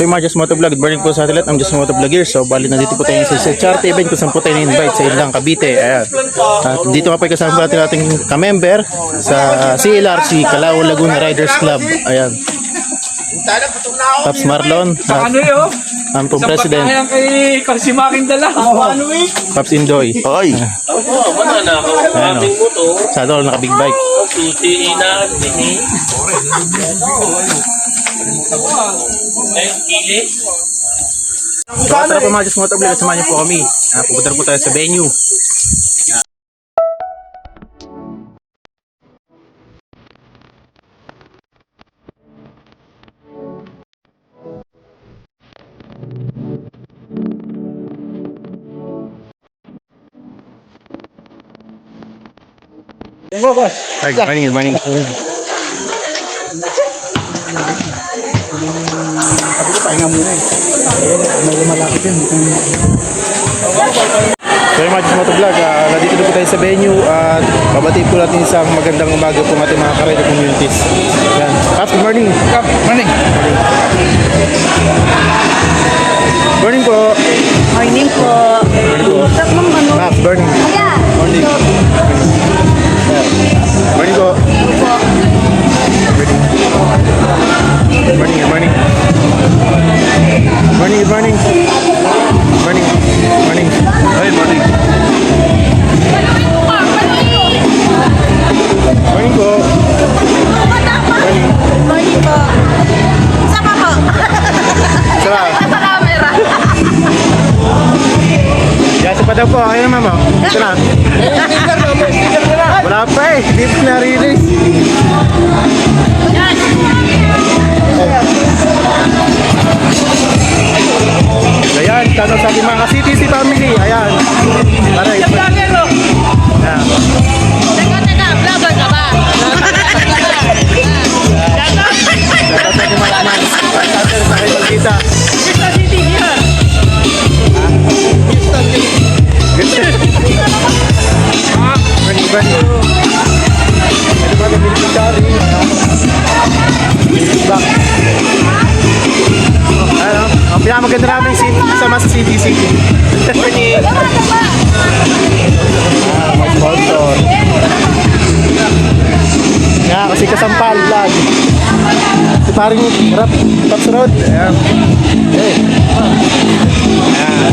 So yung mga Just Motovlog, good morning po sa atin lahat. I'm Just Motovlog here. So bali nandito po tayo sa charity event kung saan po tayo na-invite sa Ilang Cavite. Ayan. At dito nga po kasama po natin ating ka-member sa CLRC, Calao Laguna Riders Club. Ayan. Pops Marlon. Ano yun? Ang pong president. Isang kay Karsimaking dala. Pops Indoy. Oy. Oo, mananakaw ang aming motor. Sa doon, naka-big bike. Susi na ini. Ay, kili. So tara po mga Just Motovlog, samahan niyo po kami. Pupunta po tayo sa venue. Hi, good morning, good morning. So yung mga Just Motovlog, nandito na po tayo sa venue at babati po natin isang magandang umaga po ng ating mga ka-rider communities. Yan. Pops, good morning. Morning. Morning po. Morning po. Morning po. Stop mong ano? Pops, morning. Ayan. Morning. Morning po. Good morning, good morning. Morning, good morning. Morning. Morning. Hey, morning. Morning po. Morning. Morning po. Sama po. Sarap. Sa camera. Yasa pa daw po. Ayun na mama. Ito na. Wala pa eh. Hindi pa na-release. Ayan. Tanong sa ating mga CTC family. Ayan. Para ito. Ayan. Teka. Vlogger ka ba? Shoutout sa ating mga kaman. Shoutout sa aking magkita. Morning, morning. Ito ba yung military? Back. Ano? Ang pinakamaganda namin sama sa CTC. Morning. May sponsor. Nga, kasi kasampal lag. Si paring rap, Pops Rod. Ayan. Hey. Ayan.